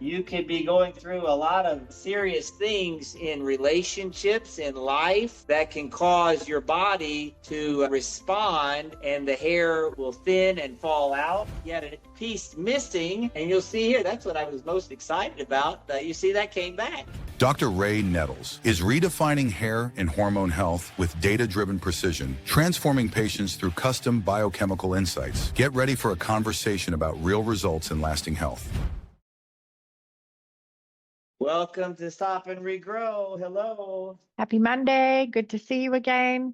You could be going through a lot of serious things in relationships, in life, that can cause your body to respond, and the hair will thin and fall out. You had a piece missing, and you'll see here, that's what I was most excited about. You see that came back. Dr. Ray Nettles is redefining hair and hormone health with data-driven precision, transforming patients through custom biochemical insights. Get ready for a conversation about real results and lasting health. Welcome to Stop and Regrow. Hello. Happy Monday. Good to see you again.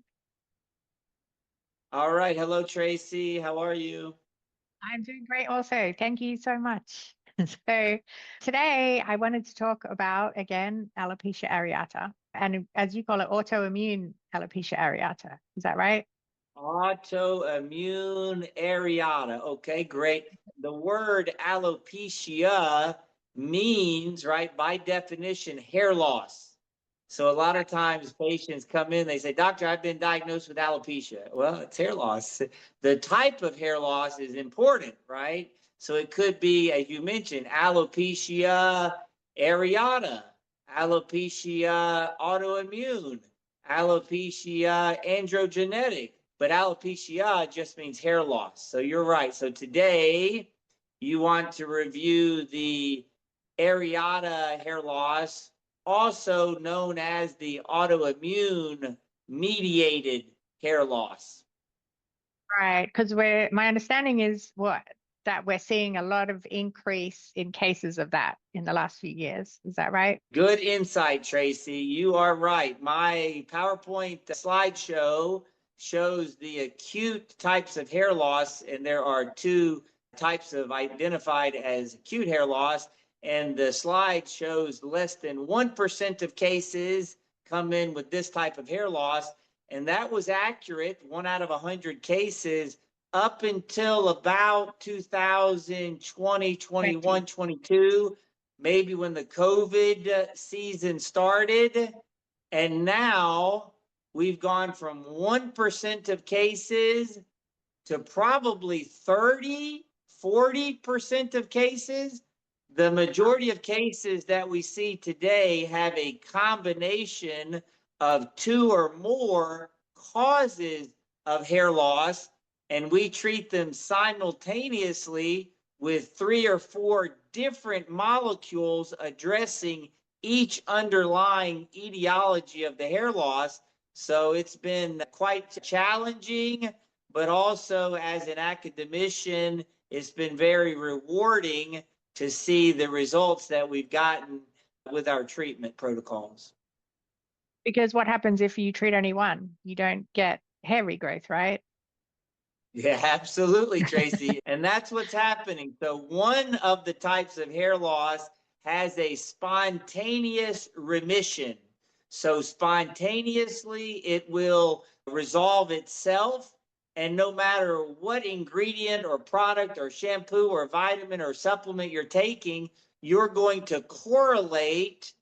All right. Hello, Tracy. How are you? I'm doing great also. Thank you so much. So today I wanted to talk about, again, alopecia areata, and as you call it, autoimmune alopecia areata. Is that right? Autoimmune areata. Okay, great. The word alopecia means, right, by definition, hair loss. So a lot of times patients come in, they say, doctor, I've been diagnosed with alopecia. Well, it's hair loss. The type of hair loss is important, right? So it could be, as you mentioned, alopecia areata, alopecia autoimmune, alopecia androgenetic, but alopecia just means hair loss. So you're right. So today you want to review the areata hair loss, also known as the autoimmune mediated hair loss. Right, because my understanding is that we're seeing a lot of increase in cases of that in the last few years. Is that right? Good insight, Tracy. You are right. My PowerPoint slideshow shows the acute types of hair loss, and there are two types of identified as acute hair loss. And the slide shows less than 1% of cases come in with this type of hair loss. And that was accurate, 1 out of 100 cases, up until about 2020, 21, 22, maybe when the COVID season started. And now we've gone from 1% of cases to probably 30, 40% of cases. The majority of cases that we see today have a combination of 2 or more causes of hair loss, and we treat them simultaneously with 3 or 4 different molecules addressing each underlying etiology of the hair loss. So it's been quite challenging, but also as an academician, it's been very rewarding to see the results that we've gotten with our treatment protocols. Because what happens if you treat only one? You don't get hair regrowth, right? Yeah, absolutely, Tracy. And that's what's happening. So one of the types of hair loss has a spontaneous remission. So spontaneously, it will resolve itself. And no matter what ingredient or product or shampoo or vitamin or supplement you're taking, you're going to correlate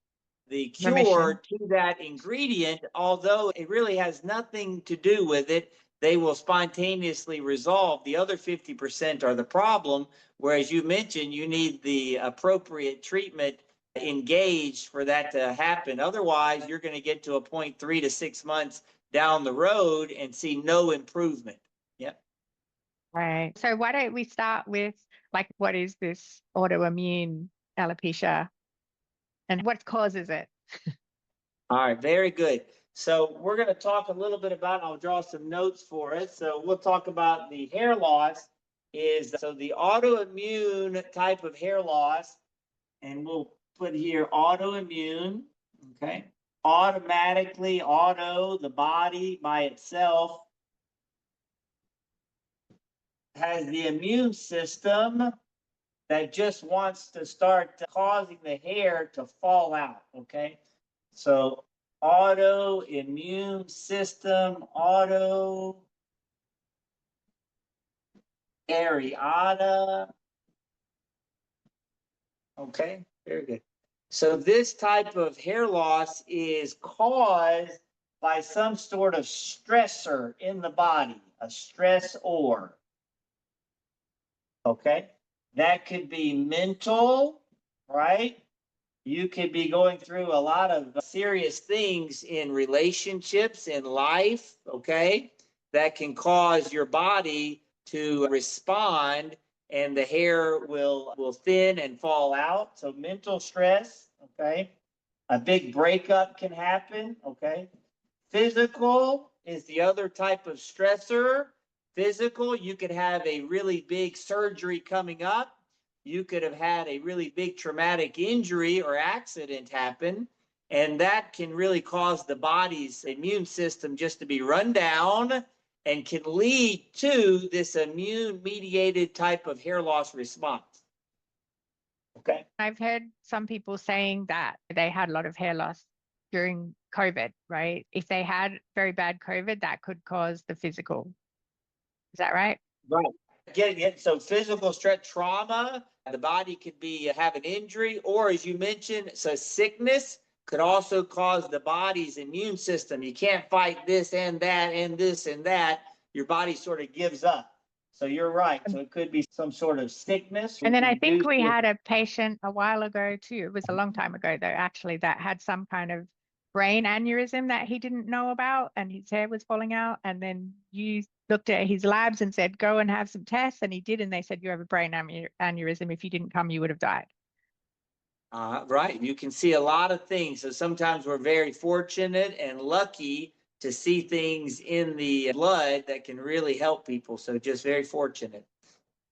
the cure to that ingredient, although it really has nothing to do with it. They will spontaneously resolve. The other 50% are the problem, whereas you mentioned you need the appropriate treatment engaged for that to happen. Otherwise, you're going to get to a point 3 to 6 months down the road and see no improvement. Yep. Right. So why don't we start with, like, what is this autoimmune alopecia and what causes it? All right, very good. So we're going to talk a little bit about, I'll draw some notes for it. So we'll talk about the hair loss so the autoimmune type of hair loss, and we'll put here autoimmune, okay? Automatically, the body by itself has the immune system that just wants to start causing the hair to fall out, okay? So autoimmune system, areata. Okay, very good. So this type of hair loss is caused by some sort of stressor in the body, a stressor. Okay, that could be mental, right? You could be going through a lot of serious things in relationships, in life, okay, that can cause your body to respond and the hair will thin and fall out. So mental stress, okay. A big breakup can happen, okay. Physical is the other type of stressor. Physical, you could have a really big surgery coming up. You could have had a really big traumatic injury or accident happen, and that can really cause the body's immune system just to be run down and can lead to this immune mediated type of hair loss response. Okay. I've heard some people saying that they had a lot of hair loss during COVID, right? If they had very bad COVID, that could cause the physical. Is that right? Right. So physical stress, trauma, the body could be have an injury, or as you mentioned, so sickness could also cause the body's immune system. You can't fight this and that and this and that. Your body sort of gives up. So you're right. So it could be some sort of sickness. And then I think we had a patient a while ago too. It was a long time ago though, actually, that had some kind of brain aneurysm that he didn't know about and his hair was falling out. And then you looked at his labs and said, go and have some tests. And he did. And they said, you have a brain aneurysm. If you didn't come, you would have died. Right. You can see a lot of things. So sometimes we're very fortunate and lucky to see things in the blood that can really help people. So just very fortunate.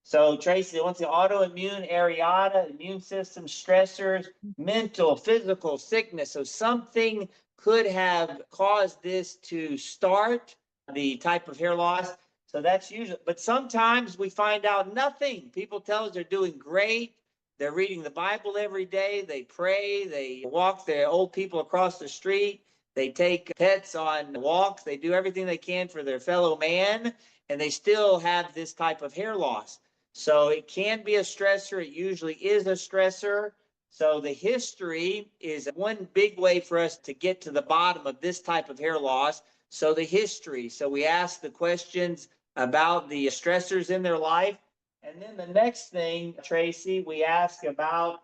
So Tracy, once the autoimmune areata, immune system stressors, mental, physical sickness. So something could have caused this to start the type of hair loss. So that's usually, but sometimes we find out nothing. People tell us they're doing great. They're reading the Bible every day. They pray. They walk their old people across the street. They take pets on walks. They do everything they can for their fellow man, and they still have this type of hair loss. So it can be a stressor. It usually is a stressor. So the history is one big way for us to get to the bottom of this type of hair loss. So the history. So we ask the questions about the stressors in their life. And then the next thing, Tracy, we ask about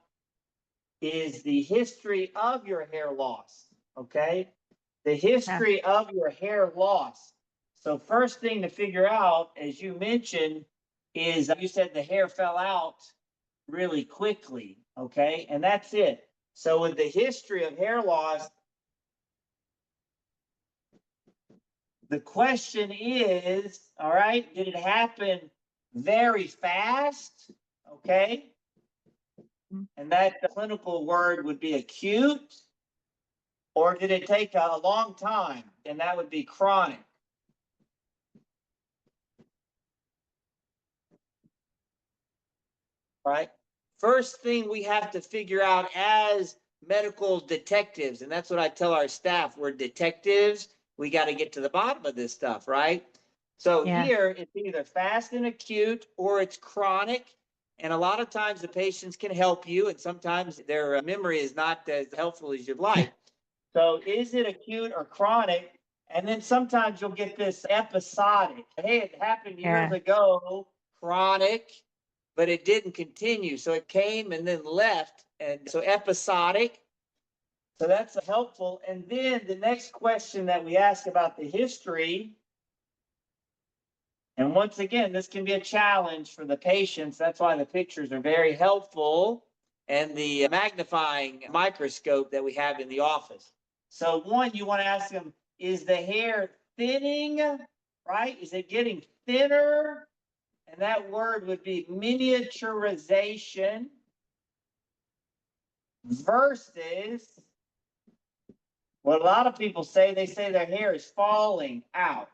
is the history of your hair loss. Okay. The history of your hair loss. So first thing to figure out, as you mentioned, is you said the hair fell out really quickly, okay? And that's it. So with the history of hair loss, the question is, all right, did it happen very fast, okay? And that clinical word would be acute, or did it take a long time? And that would be chronic. Right. First thing we have to figure out as medical detectives, and that's what I tell our staff, we're detectives. We got to get to the bottom of this stuff, right? So here it's either fast and acute or it's chronic. And a lot of times the patients can help you, and sometimes their memory is not as helpful as you'd like. So is it acute or chronic? And then sometimes you'll get this episodic. Hey, it happened years ago, chronic, but it didn't continue. So it came and then left. And so episodic. So that's helpful. And then the next question that we ask about the history, and once again, this can be a challenge for the patients. That's why the pictures are very helpful, and the magnifying microscope that we have in the office. So one, you want to ask them, is the hair thinning, right? Is it getting thinner? And that word would be miniaturization versus what a lot of people say. They say their hair is falling out.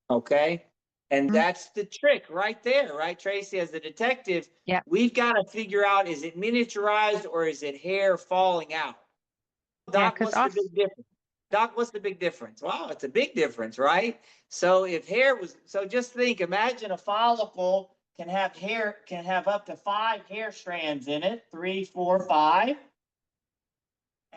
Okay. And that's the trick right there, right, Tracy? As a detective, we've got to figure out, is it miniaturized or is it hair falling out? Doc, what's the big difference? Doc, what's the big difference? Wow, it's a big difference, right? So if hair was, so just think, imagine a follicle can have hair, can have up to 5 hair strands in it, 3, 4, 5.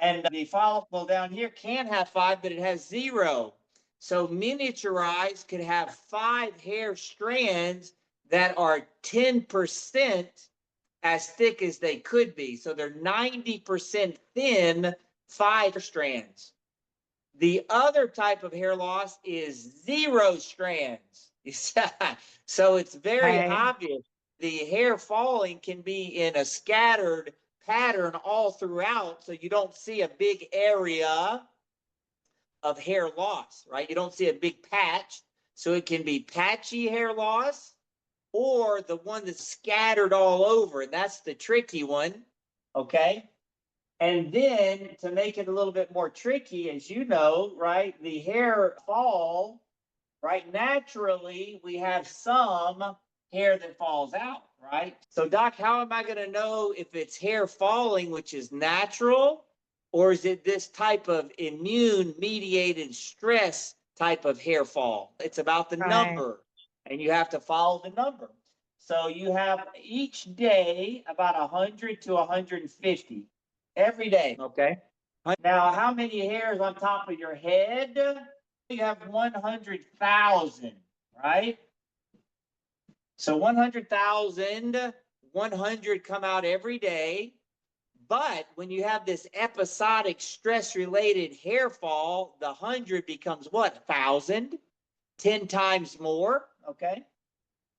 And the follicle down here can have 5, but it has 0. So miniaturized could have 5 hair strands that are 10% as thick as they could be. So they're 90% thin, 5 strands. The other type of hair loss is 0 strands. So it's very Right. obvious. The hair falling can be in a scattered pattern all throughout, so you don't see a big area of hair loss, right? You don't see a big patch. So it can be patchy hair loss or the one that's scattered all over. And that's the tricky one. Okay. And then to make it a little bit more tricky, as you know, right, the hair fall, right? Naturally, we have some hair that falls out, right? So, Doc, how am I going to know if it's hair falling, which is natural, or is it this type of immune mediated stress type of hair fall? It's about the Right. number, and you have to follow the number. So you have each day about 100 to 150 every day. Okay. Now, how many hairs on top of your head? You have 100,000, right? So 100,000, 100 come out every day. But when you have this episodic stress-related hair fall, the 100 becomes what? 1,000, 10 times more, okay?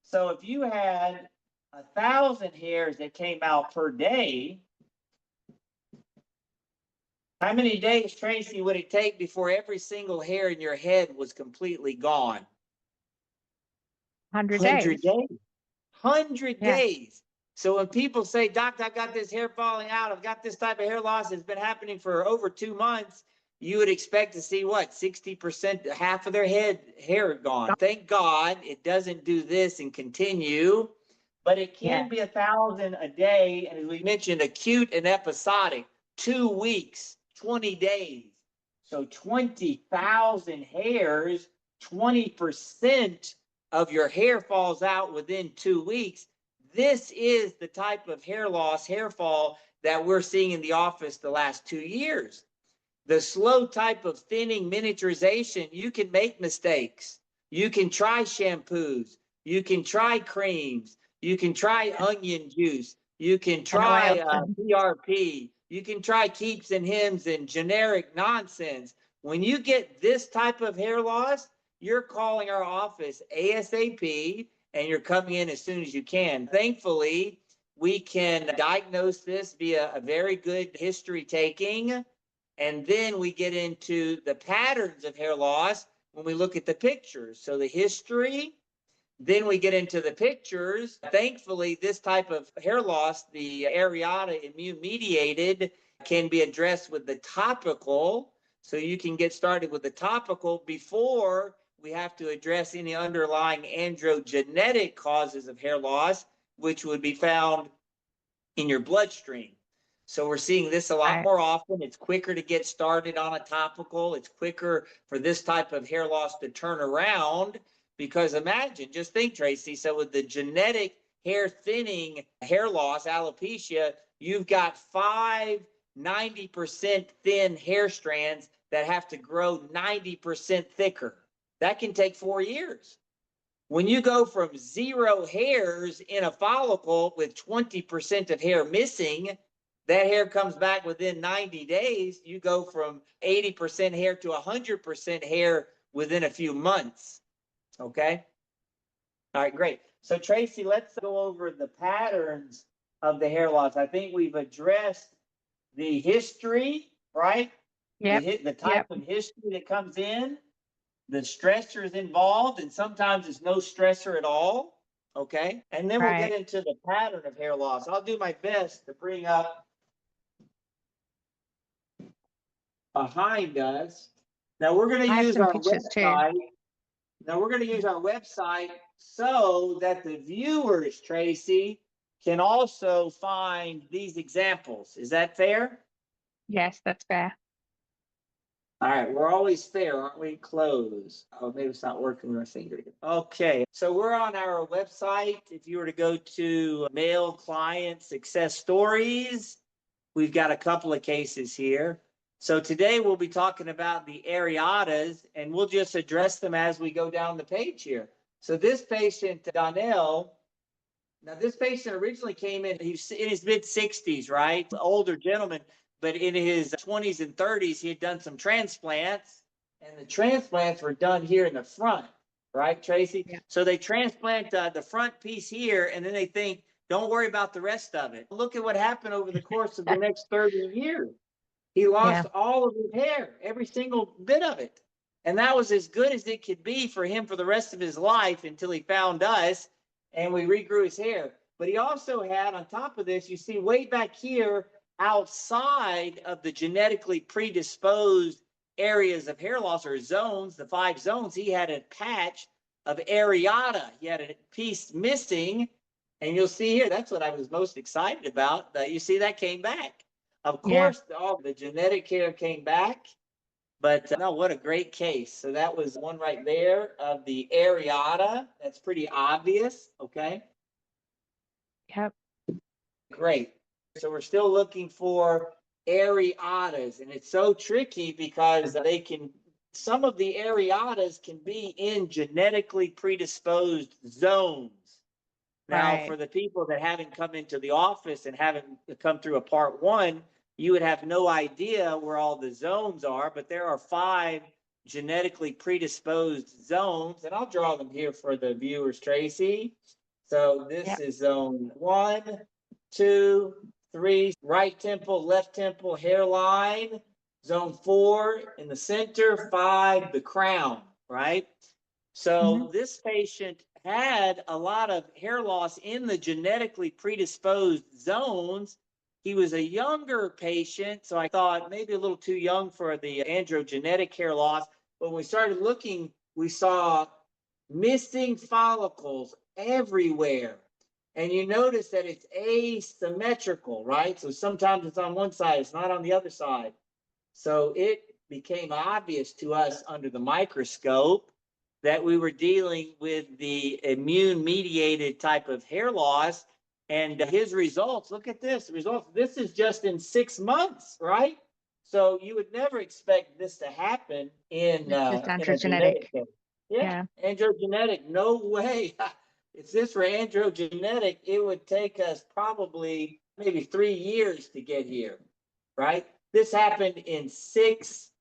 So if you had 1,000 hairs that came out per day, how many days, Tracy, would it take before every single hair in your head was completely gone? 100 100 days. days. 100 Yeah. days. So when people say, Doc, I've got this hair falling out, I've got this type of hair loss, it's been happening for over 2 months, you would expect to see what, 60%, half of their head hair gone. Thank God it doesn't do this and continue, but it can be 1,000 a day. And as we mentioned, acute and episodic, 2 weeks, 20 days. So 20,000 hairs, 20% of your hair falls out within 2 weeks. This is the type of hair loss, hair fall that we're seeing in the office the last 2 years. The slow type of thinning miniaturization, you can make mistakes. You can try shampoos. You can try creams. You can try onion juice. You can try PRP. You can try keeps and hims and generic nonsense. When you get this type of hair loss, you're calling our office ASAP and you're coming in as soon as you can. Thankfully, we can diagnose this via a very good history taking. And then we get into the patterns of hair loss when we look at the pictures. So the history, then we get into the pictures. Thankfully, this type of hair loss, the areata immune mediated, can be addressed with the topical. So you can get started with the topical before we have to address any underlying androgenetic causes of hair loss, which would be found in your bloodstream. So we're seeing this a lot more often. It's quicker to get started on a topical. It's quicker for this type of hair loss to turn around because imagine, just think, Tracy, so with the genetic hair thinning hair loss, alopecia, you've got 5 90% thin hair strands that have to grow 90% thicker. That can take 4 years. When you go from 0 hairs in a follicle with 20% of hair missing, that hair comes back within 90 days. You go from 80% hair to 100% hair within a few months. Okay? All right, great. So Tracy, let's go over the patterns of the hair loss. I think we've addressed the history, right? The type of history that comes in, the stressors involved, and sometimes it's no stressor at all. Okay? And then we'll get into the pattern of hair loss. I'll do my best to bring up behind us. Now we're going to use our website. Now we're going to use our website so that the viewers, Tracy, can also find these examples. Is that fair? Yes, that's fair. All right, we're always fair, aren't we? Close. Oh, maybe it's not working with my finger. Okay, so we're on our website. If you were to go to male client success stories, we've got a couple of cases here. So today we'll be talking about the areatas, and we'll just address them as we go down the page here. So this patient, Donnell, Now, this patient originally came in, he's in his mid 60s, right? Older gentleman, but in his 20s and 30s, he had done some transplants, and the transplants were done here in the front, right, Tracy? Yeah. So they transplant the front piece here, and then they think, don't worry about the rest of it. Look at what happened over the course of the next 30 years. He lost all of his hair, every single bit of it. And that was as good as it could be for him for the rest of his life until he found us and we regrew his hair. But he also had, on top of this, you see way back here, outside of the genetically predisposed areas of hair loss or zones, the 5 zones, he had a patch of areata. He had a piece missing. And you'll see here, that's what I was most excited about. You see that came back. Of course, all the genetic hair came back. But no, what a great case. So that was one right there of the areata. That's pretty obvious. Okay. Yep. Great. So we're still looking for areatas. And it's so tricky because some of the areatas can be in genetically predisposed zones. Now, for the people that haven't come into the office and haven't come through a part 1, you would have no idea where all the zones are, but there are 5 genetically predisposed zones, and I'll draw them here for the viewers, Tracy. So this is zone 1, 2, 3, right temple, left temple, hairline. Zone 4 in the center, 5, the crown, right? So this patient had a lot of hair loss in the genetically predisposed zones. He was a younger patient, so I thought maybe a little too young for the androgenetic hair loss. But when we started looking, we saw missing follicles everywhere. And you notice that it's asymmetrical, right? So sometimes it's on one side, it's not on the other side. So it became obvious to us under the microscope that we were dealing with the immune-mediated type of hair loss. And his results, look at this, results. This is just in 6 months, right? So you would never expect this to happen in androgenetic. Androgenetic, no way. If this were androgenetic, it would take us probably maybe 3 years to get here, right? This happened in 6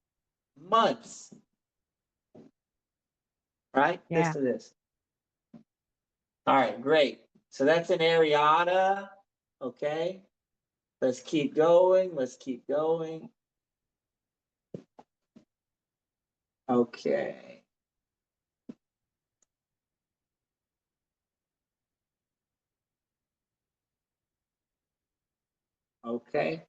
months, right? Yeah. Listen to this. All right, great. So that's an areata, okay? Let's keep going, let's keep going. Okay. Okay,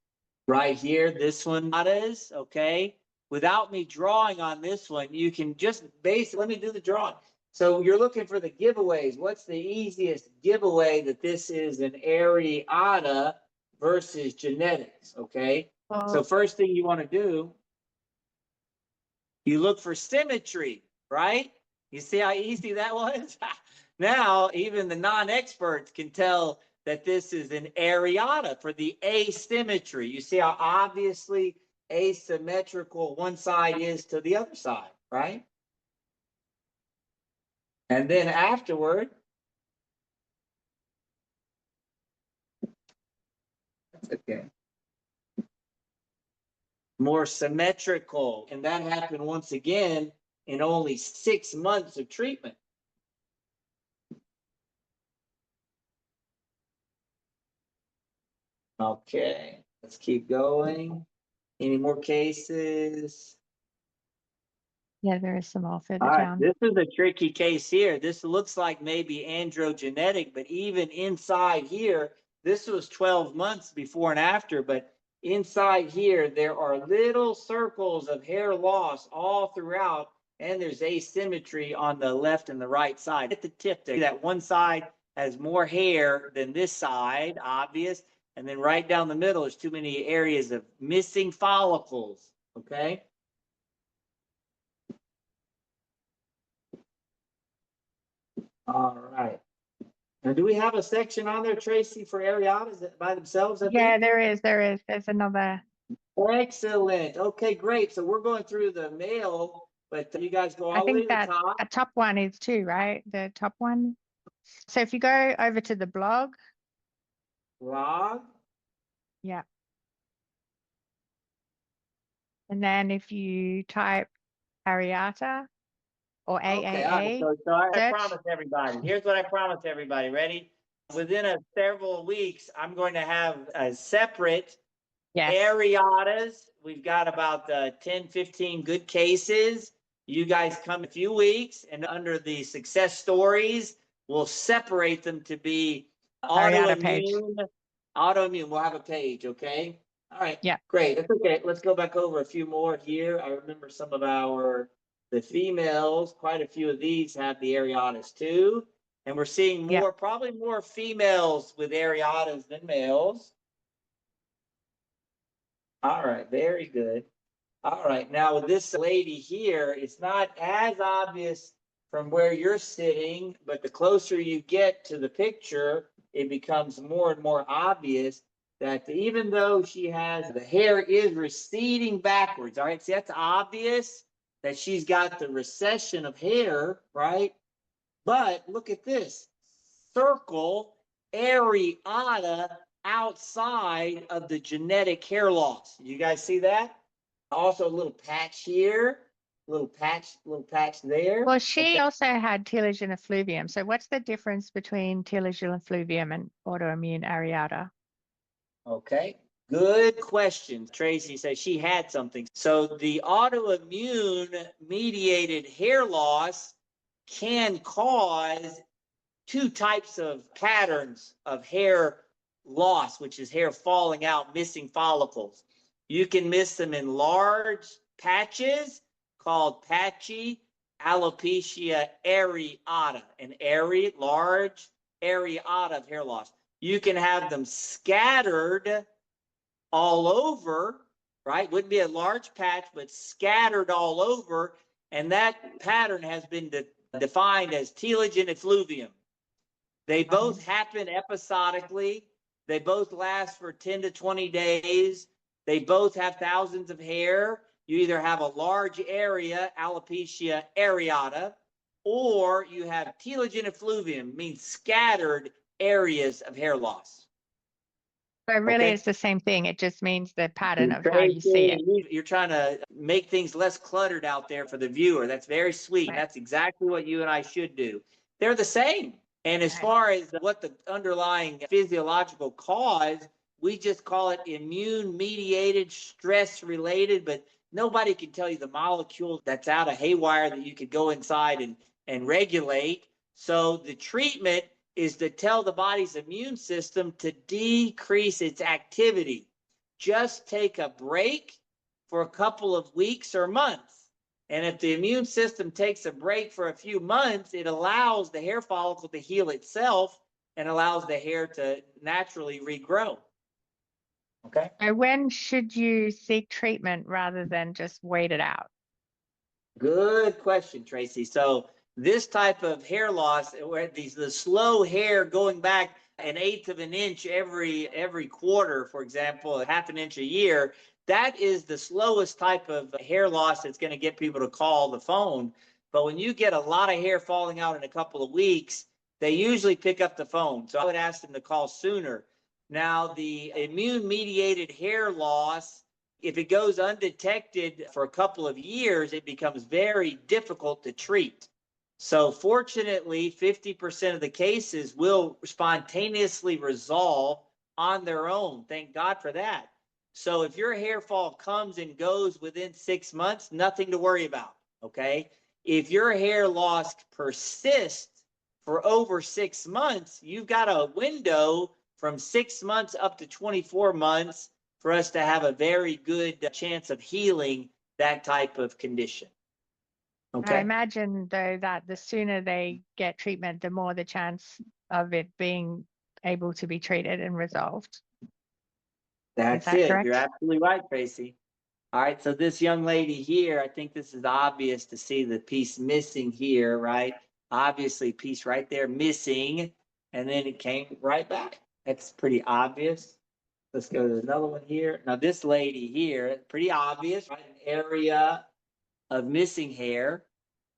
right here, this one is, okay? Without me drawing on this one, you can just let me do the drawing. So you're looking for the giveaways. What's the easiest giveaway that this is an areata versus genetics, okay? So first thing you want to do, you look for symmetry, right? You see how easy that was? Now, even the non-experts can tell that this is an areata for the asymmetry. You see how obviously asymmetrical one side is to the other side, right? And then afterward, that's okay. More symmetrical. And that happened once again in only 6 months of treatment. Okay, let's keep going. Any more cases? Yeah, there is some more further All right, down. this is a tricky case here. This looks like maybe androgenetic, but even inside here, this was 12 months before and after, but inside here, there are little circles of hair loss all throughout, and there's asymmetry on the left and the right side. At the tip there, that one side has more hair than this side, obvious, and then right down the middle, there's too many areas of missing follicles, okay? All right. Now, do we have a section on there, Tracy, for areatas by themselves? Yeah, there is. There's another. Excellent. Okay, great. So we're going through the male, but you guys go all I the way think to the that top. the top one is too, right? The top one. So if you go over to the blog, Blog. yeah. And then if you type Areata or Okay, all right. AAA, So I search. promised everybody. Here's what I promised everybody. Ready? Within several weeks, I'm going to have a separate Yes. areatas. We've got about 10, 15 good cases. You guys come in a few weeks, and under the success stories, we'll separate them to be Areata page. autoimmune. We'll have a page, okay? All right. Yeah. Great. That's okay. Let's go back over a few more here. I remember some of the females, quite a few of these have the areatas too. And we're seeing more, Yeah. probably more females with areatas than males. All right, very good. All right, now with this lady here, it's not as obvious from where you're sitting, but the closer you get to the picture, it becomes more and more obvious that even though she has, the hair is receding backwards, all right? See, that's obvious that she's got the recession of hair, right? But look at this, circle areata outside of the genetic hair loss. You guys see that? Also a little patch here, little patch there. Well, she also had telogen effluvium. So what's the difference between telogen effluvium and autoimmune areata? Okay. Good question. Tracy says she had something. So the autoimmune mediated hair loss can cause two types of patterns of hair loss, which is hair falling out, missing follicles. You can miss them in large patches called patchy alopecia areata, an large areata of hair loss. You can have them scattered all over, right? Wouldn't be a large patch, but scattered all over. And that pattern has been defined as telogen effluvium. They both happen episodically. They both last for 10 to 20 days. They both have thousands of hair. You either have a large area, alopecia areata, or you have telogen effluvium, means scattered areas of hair loss. So really Okay. it's the same thing. It just means the pattern of how you see it. You're trying to make things less cluttered out there for the viewer. That's very sweet. Right. That's exactly what you and I should do. They're the same. And as far as what the underlying physiological cause, we just call it immune mediated, stress related, but nobody can tell you the molecule that's out of haywire that you could go inside and regulate. So the treatment is to tell the body's immune system to decrease its activity. Just take a break for a couple of weeks or months. And if the immune system takes a break for a few months, it allows the hair follicle to heal itself and allows the hair to naturally regrow. Okay. So when should you seek treatment rather than just wait it out? Good question, Tracy. So this type of hair loss, where the slow hair going back an eighth of an inch every quarter, for example, a half an inch a year, that is the slowest type of hair loss that's going to get people to call the phone. But when you get a lot of hair falling out in a couple of weeks, they usually pick up the phone. So I would ask them to call sooner. Now, the immune mediated hair loss, if it goes undetected for a couple of years, it becomes very difficult to treat. So fortunately, 50% of the cases will spontaneously resolve on their own. Thank God for that. So if your hair fall comes and goes within 6 months, nothing to worry about, okay? If your hair loss persists for over 6 months, you've got a window from 6 months up to 24 months for us to have a very good chance of healing that type of condition. Okay. I imagine though that the sooner they get treatment, the more the chance of it being able to be treated and resolved. That's that it. correct? You're absolutely right, Tracy. All right. So this young lady here, I think this is obvious to see the piece missing here, right? Obviously, piece right there missing, and then it came right back. That's pretty obvious. Let's go to another one here. Now this lady here, pretty obvious, right? An area of missing hair,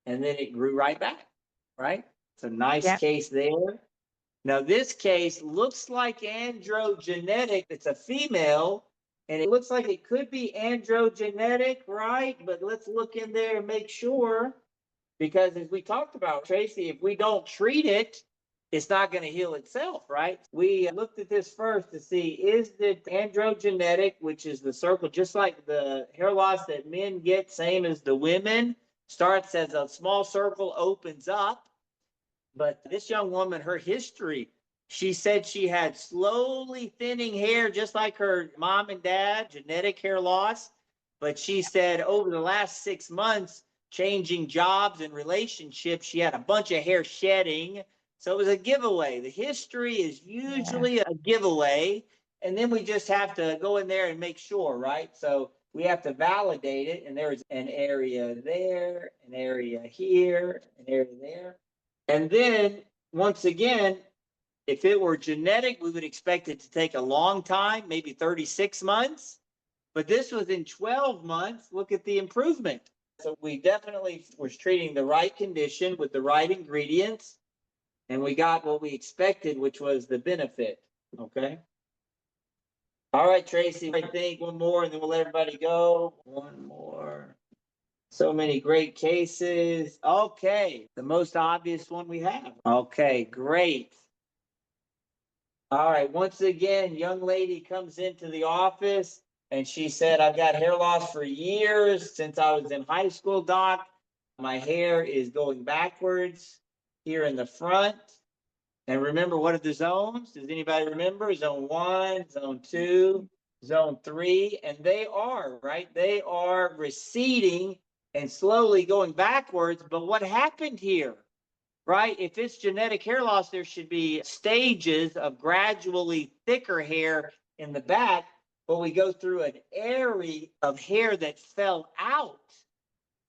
and then it grew right back, right? It's a nice Yep. case there. Now, this case looks like androgenetic. It's a female, and it looks like it could be androgenetic, right? But let's look in there and make sure. Because as we talked about, Tracy, if we don't treat it, it's not going to heal itself, right? We looked at this first to see, is it androgenetic, which is the circle, just like the hair loss that men get, same as the women, starts as a small circle, opens up. But this young woman, her history, she said she had slowly thinning hair, just like her mom and dad, genetic hair loss. But she said over the last 6 months, changing jobs and relationships, she had a bunch of hair shedding. So it was a giveaway. The history is usually a giveaway. And then we just have to go in there and make sure, right? So we have to validate it. And there's an area there, an area here, an area there. And then once again, if it were genetic, we would expect it to take a long time, maybe 36 months. But this was in 12 months. Look at the improvement. So we definitely was treating the right condition with the right ingredients. And we got what we expected, which was the benefit. Okay. All right, Tracy, I think one more and then we'll let everybody go. One more. So many great cases. Okay. The most obvious one we have. Okay, great. All right. Once again, young lady comes into the office and she said, I've got hair loss for years since I was in high school, doc. My hair is going backwards here in the front. And remember, what are the zones? Does anybody remember? Zone 1, zone 2, zone 3. And they are, right? They are receding and slowly going backwards. But what happened here, right? If it's genetic hair loss, there should be stages of gradually thicker hair in the back, but we go through an area of hair that fell out,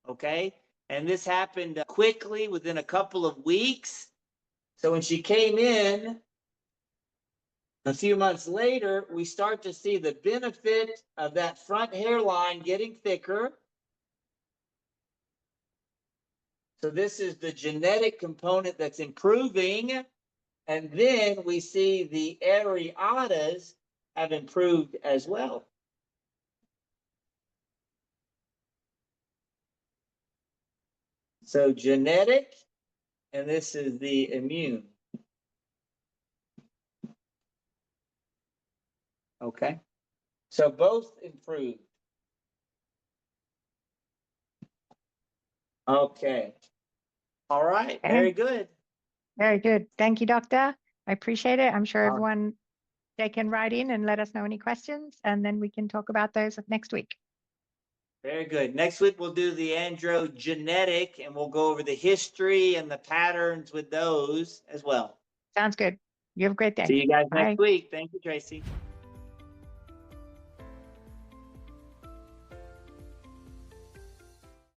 okay? And this happened quickly within a couple of weeks. So when she came in a few months later, we start to see the benefit of that front hairline getting thicker. So this is the genetic component that's improving. And then we see the areatas have improved as well. So genetic, and this is the immune. Okay. So both improved. Okay. All right. Okay. Very good. Very good. Thank you, doctor. I appreciate it. I'm sure everyone, they can write in and let us know any questions, and then we can talk about those next week. Very good. Next week, we'll do the androgenetic, and we'll go over the history and the patterns with those as well. Sounds good. You have a great day. See you guys Bye. next week. Thank you, Tracy.